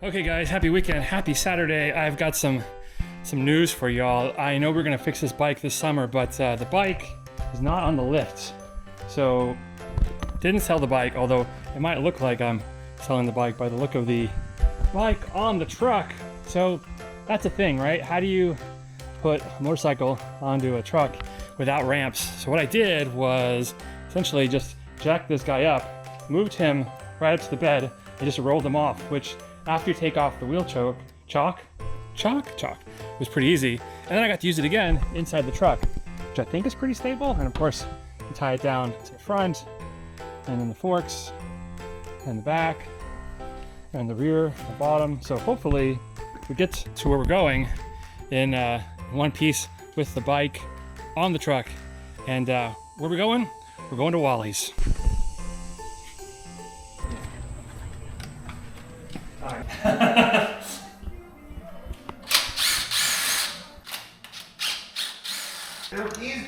Okay guys, happy weekend, happy Saturday. I've got some news for y'all. I know we're gonna fix this bike this summer, but the bike is not on the lift. So, didn't sell the bike, although it might look like I'm selling the bike by the look of the bike on the truck. So, that's a thing, right? How do you put a motorcycle onto a truck without ramps? So what I did was essentially just jack this guy up, moved him right up to the bed, and just rolled him off, which after you take off the wheel chock, it was pretty easy. And then I got to use it again inside the truck, which I think is pretty stable. And of course, you tie it down to the front, and then the forks, and the back, and the rear, the bottom. So hopefully we get to where we're going in one piece with the bike on the truck. And where are we going? We're going to Wally's.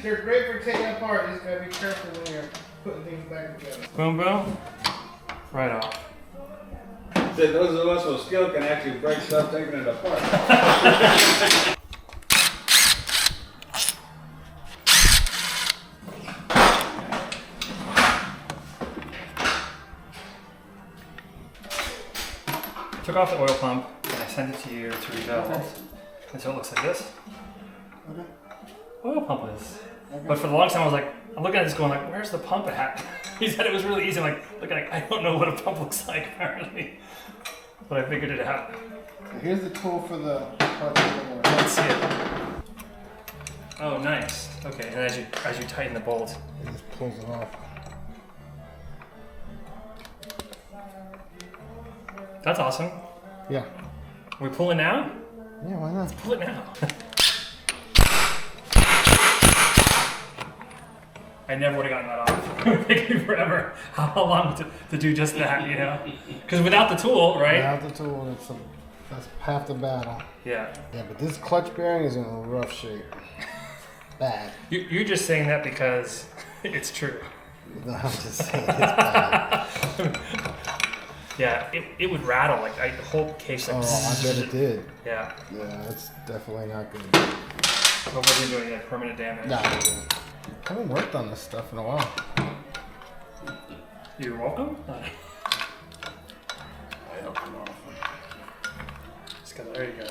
They're great for taking apart. You just gotta be careful when you're putting things back together. Boom, boom. Right off. So those of us with skill can actually break stuff taking it apart. Took off the oil pump and I sent it to you to rebuild. And so it looks like this. Okay. Oil pump is. Okay. But for the longest time I was like, I'm looking at this going like, where's the pump at? He said it was really easy. I'm like, look, I don't know what a pump looks like apparently. But I figured it out. So here's the tool for the Let's see it. Oh, nice. Okay, and as you tighten the bolt. It just pulls it off. That's awesome. Yeah. Are we pulling now? Yeah, why not? Pull it now. I never would have gotten that off. It would take me forever. How long to do just that, you know? Because without the tool, right? Without the tool, that's half the battle. Yeah. Yeah, but this clutch bearing is in a rough shape. Bad. You're just saying that because it's true. No, I'm just saying it's bad. Yeah, it would rattle, like the whole case. Like, Oh, I bet it did. Yeah. Yeah, it's definitely not good. Hopefully you're doing any permanent damage. Nah, I haven't worked on this stuff in a while. You're welcome. I help them off. There you go.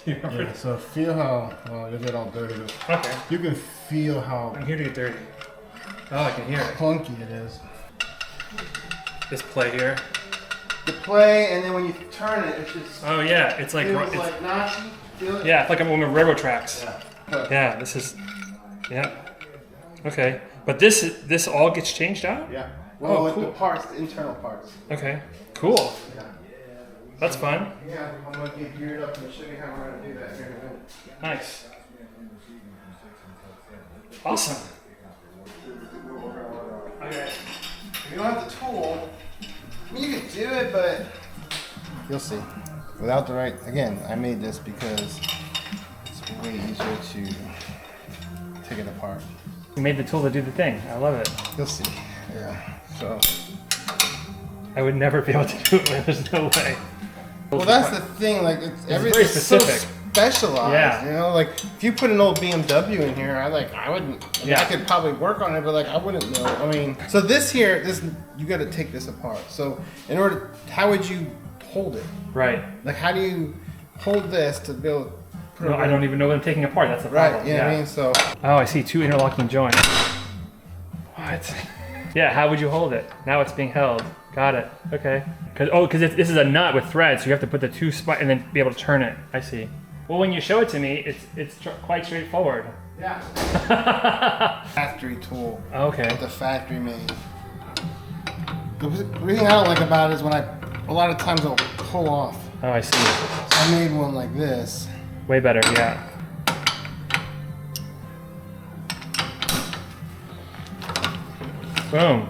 Do you remember? Yeah, so feel how, well, you get all dirty. Okay. You can feel how I'm here to get dirty. Oh, I can hear it. clunky it is. This play here. The play, and then when you turn it, it's just Oh yeah, it's like feels like notchy. Feel it? yeah, it's like on the railroad tracks. Yeah. Yeah, this is yeah. Okay, but this all gets changed out. Yeah. Well, Oh, with cool. the parts, the internal parts. Okay, cool. Yeah. That's fun. Yeah, I'm gonna get geared up and show you how we're gonna do that here in a minute. Nice. Awesome. Okay. If you don't have the tool, I mean, you can do it, but you'll see. Without the right, again, I made this because it's way easier to take it apart. You made the tool to do the thing. I love it. You'll see. Yeah. So. I would never be able to do it. There's no way. Well, that's the thing. Like, it's very everything's so specific. specialized. Yeah. You know, like if you put an old BMW in here, I wouldn't. I mean, Yeah. I could probably work on it, but like I wouldn't know. I mean, so this here, you got to take this apart. So in order, how would you hold it? Right. Like, how do you hold this to be able to put No, it? I don't even know what I'm taking apart. That's the Right. problem. You know what I mean? So. Oh, I see 2 interlocking joints. What? Yeah, how would you hold it? Now it's being held. Got it. Okay. Because this is a nut with threads, so you have to put the 2 spots and then be able to turn it. I see. Well, when you show it to me, it's quite straightforward. Yeah. Factory tool. Okay. The factory made. The thing I don't like about it is when a lot of times I'll pull off. Oh, I see. So I made one like this. Way better, yeah. Boom.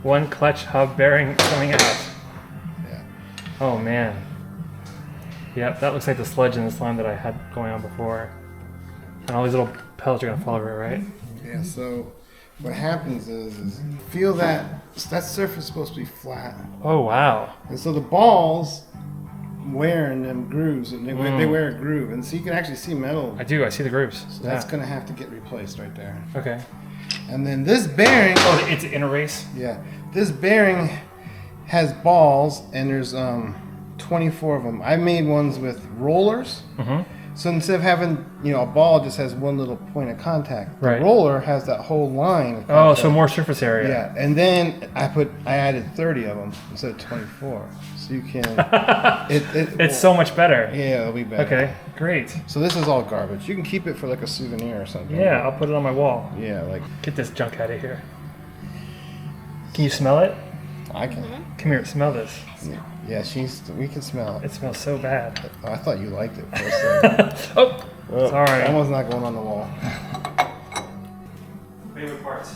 One clutch hub bearing coming out. Yeah. Oh man. Yep, that looks like the sludge and the slime that I had going on before. And all these little pellets are gonna fall over it, right? Yeah, so what happens is feel that surface is supposed to be flat. Oh, wow. And so the balls wear in them grooves, and they wear a groove. And so you can actually see metal. I do, I see the grooves. So that's going to have to get replaced right there. Okay. And then this bearing. Oh, it's in a race? Yeah. This bearing has balls, and there's 24 of them. I made ones with rollers. Mm-hmm. So instead of having, a ball just has one little point of contact, the Right. roller has that whole line of Oh, contact. so more surface area. Yeah, and then I added 30 of them instead of 24. So you can, It's so much better. yeah, it'll be better. Okay, great. So this is all garbage. You can keep it for like a souvenir or something. Yeah, I'll put it on my wall. Yeah, like Get this junk out of here. Can you smell it? I can. Come here, smell this. Yeah, we can smell it. It smells so bad. Oh, I thought you liked it for a second. Oh, Oh, sorry. That one's not going on the wall. Favorite parts.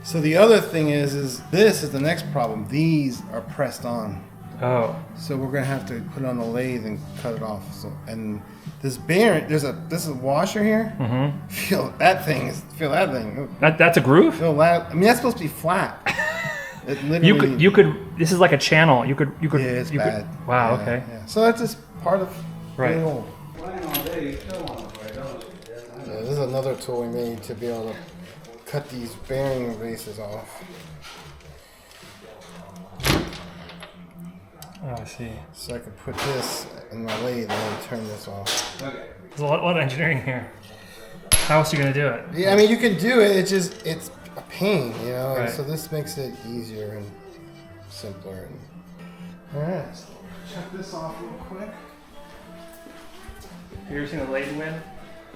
So the other thing is this is the next problem. These are pressed on. Oh, So we're gonna have to put it on the lathe and cut it off. So and this bearing, this is a washer here. mm-hmm. Feel that thing. That's a groove? Feel that. I mean, that's supposed to be flat. It literally. You could. This is like a channel. You could. Yeah, it's bad. Wow. Yeah, Okay. yeah. So that's just part of Right. being old. Playing all day, you still want to play, don't you? Yeah, this is another tool we made to be able to cut these bearing bases off. Oh, I see. So I can put this in my lathe and then turn this off. Okay. There's a lot of engineering here. How else are you gonna do it? Yeah, I mean you can do it. It's a pain, And Right. so this makes it easier and simpler. All right, so check this off real quick. Have you ever seen a lathe win?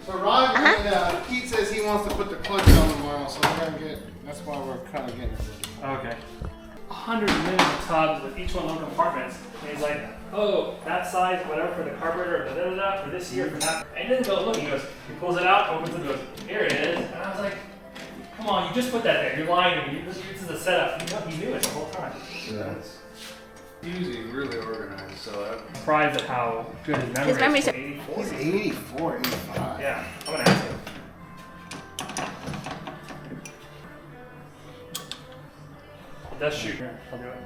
So Roger, Pete says he wants to put the clutch on tomorrow, so we're gonna get. That's why we're kind of getting it ready. Okay. 100 million tubs with each one little compartments. And he's like, oh, that size, whatever, for the carburetor, for this year, for that. And he doesn't go look. He goes, he pulls it out, opens it, and goes, here it is. And I was like, come on, you just put that there. You're lying to me. This is a setup. You knew it the whole time. Yeah. Usually really organized, so I'm surprised at how good his memory His is. memory's- 84. He's 84, 85. Yeah, I'm gonna ask him. That's shoot. Here, I'll do it.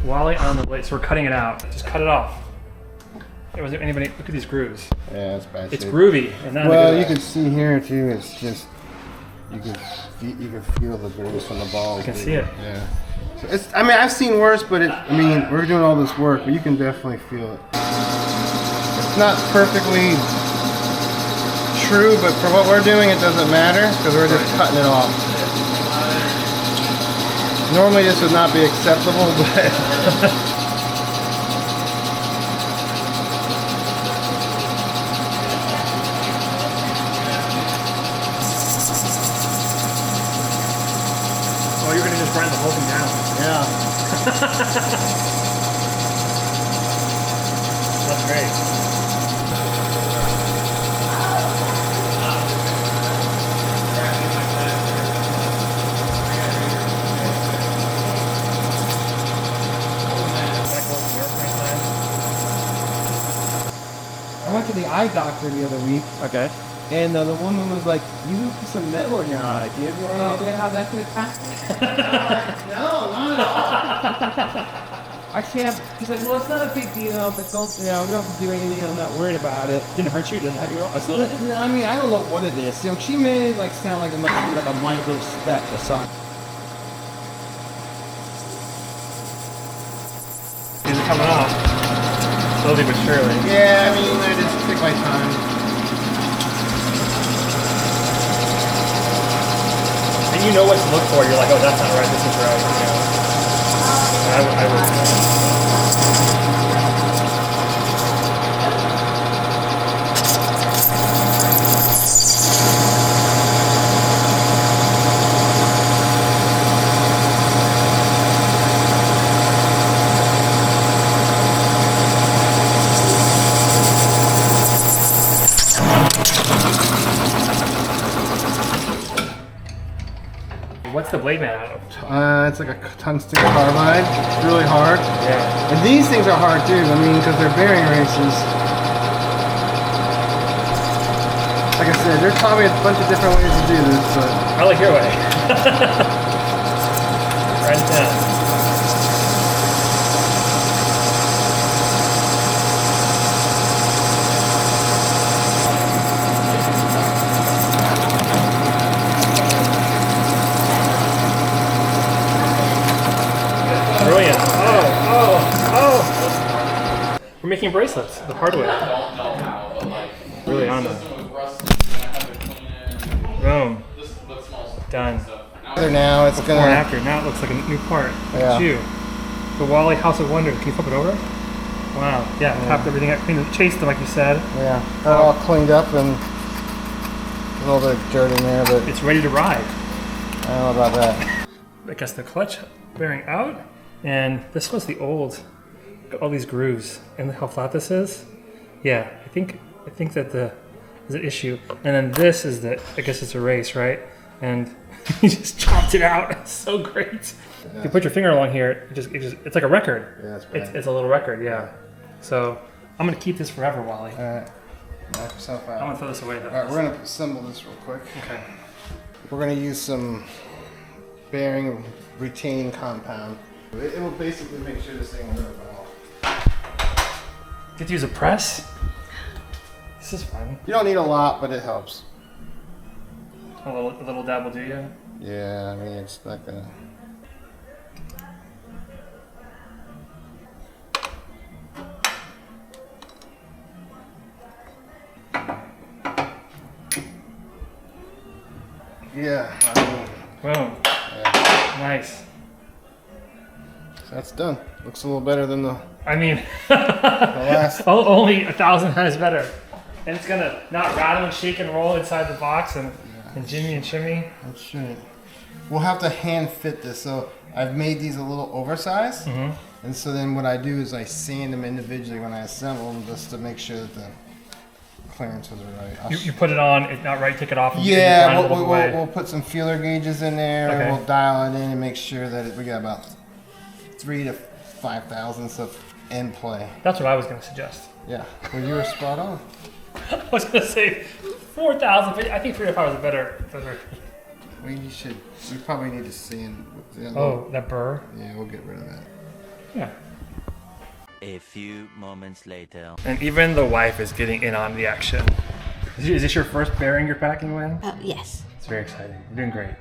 Wally on the blade, so we're cutting it out. Just cut it off. Was there anybody? Look at these grooves. Yeah, it's bad. It's shape. groovy. And now Well, look you at can see here too. It's just you can feel the grooves from the balls. I can see it. Yeah. So it's. I mean, I've seen worse, but we're doing all this work, but you can definitely feel it. It's not perfectly true, but for what we're doing, it doesn't matter because we're just cutting it off. Normally, this would not be acceptable, but. Oh, you're gonna just grind the whole thing down. Yeah. That's great. I went to the eye doctor the other week. Okay. And the woman was like, "You have some metal in your eye. Do you have any idea how that could happen?" No, not at all. I can't. She's like, "Well, it's not a big deal, but don't we don't have to do anything. I'm not worried about it." Didn't hurt you, didn't have you. I mean, I don't know what it is. She made it like sound like a micro speck or something. Is it coming off? Slowly but surely. Yeah, I mean, I just take my time. And you know what to look for. You're like, oh, that's not right. This is right. I would. What's the blade made out of? It's like a tungsten carbide. It's really hard. Yeah. And these things are hard too. I mean, because they're bearing races. Like I said, there's probably a bunch of different ways to do this, but I like your way. Right down. Brilliant. Oh. We're making bracelets the hard way. Really on them. Boom. Done. now it's Before and gonna. after. Now it looks like a new part. Look Yeah. at you. The Wally House of Wonders. Can you flip it over? Wow. Yeah, tapped everything out, cleaned it, chased them like you said. Yeah, got it all cleaned up and a little bit of dirt in there, but It's ready to ride. I don't know about that. I guess the clutch bearing out, and this was the old. Got all these grooves, and how flat this is. Yeah, I think that the is an issue, and then this is the. I guess it's a race, right? And he just chopped it out. It's so great. If you put your finger along here, it's like a record. Yeah, it's bad. It's a little record, yeah. So I'm gonna keep this forever, Wally. Alright, knock yourself I'm out. gonna throw this away though. Alright, we're gonna assemble this real quick. Okay. We're gonna use some bearing retaining compound. It will basically make sure this thing will work well. Get to use a press. This is fun. You don't need a lot, but it helps. A little dab will do you. Yeah, I mean, it's not gonna. Yeah, I mean, Boom. yeah. Nice. So that's done. Looks a little better than the I mean, last. only 1,000 times better. And it's gonna not rattle and shake and roll inside the box and jimmy and shimmy. That's right. We'll have to hand fit this. So I've made these a little oversized. And so then what I do is I sand them individually when I assemble them just to make sure that the clearances are right. I'll You put it on, it's not right, take it off. And yeah, grind it a little way. we'll put some feeler gauges in there. Okay. We'll dial it in and make sure that we got about 3 to 5 thousandths of in play. That's what I was gonna suggest. Yeah, well you were spot on. I was gonna say 4,000, but I think 3 to 5 is better. We probably need to sand. Oh, that burr? Yeah, we'll get rid of that. Yeah. A few moments later. And even the wife is getting in on the action. Is this your first bearing you're packing, Lynn? Yes. It's very exciting. You're doing great.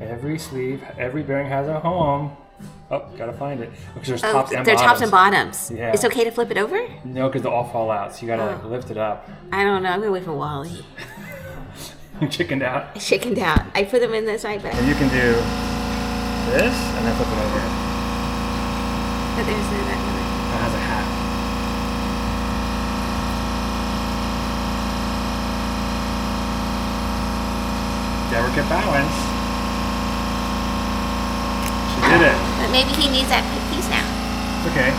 Every sleeve, every bearing has a home. Oh, gotta find it. Because there's tops and they're bottoms. tops and bottoms. Yeah. It's okay to flip it over? No, because they'll all fall out. So you gotta like, lift it up. I don't know. I'm gonna wait for Wally. You chickened out. I chickened out. I put them in the side bag. And you can do this and then flip it over. But there's that one. It has a hat. Delicate balance. She did it. But maybe he needs that piece now. It's okay.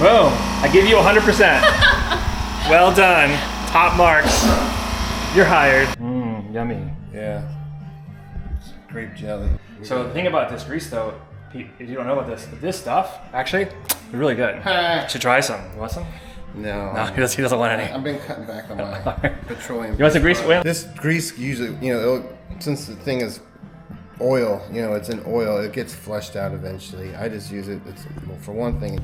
Boom. I give you 100%. Well done. Top marks. You're hired. Mmm, yummy. Yeah. It's grape jelly. So the thing about this grease though, Pete, if you don't know about this stuff, actually, it's really good. You should try some. You want some? No. No, he doesn't want any. I've been cutting back on my petroleum. You want some grease? Well, This grease usually, since the thing is oil, it's in oil, it gets flushed out eventually. I just use it. Well, for one thing,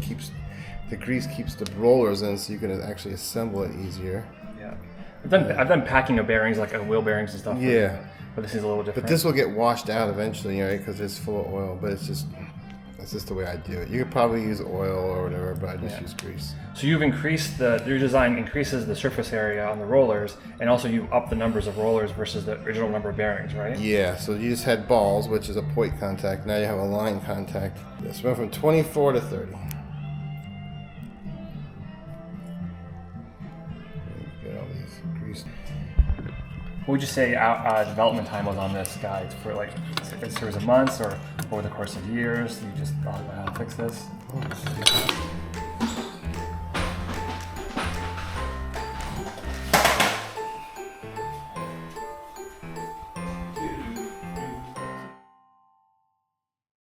the grease keeps the rollers in, so you can actually assemble it easier. yeah. I've done packing of bearings, like wheel bearings and stuff. Yeah. But this is a little different. But this will get washed out eventually, right? Because it's full of oil. But that's just the way I do it. You could probably use oil or whatever, but I just use grease. So you've increased your design increases the surface area on the rollers, and also you've upped the numbers of rollers versus the original number of bearings, right? Yeah, so you just had balls, which is a point contact. Now you have a line contact. This went from 24 to 30. Get all these grease. what would you say development time was on this guide? For like a series of months or over the course of years? You just thought, wow, fix this? Oh, this is good.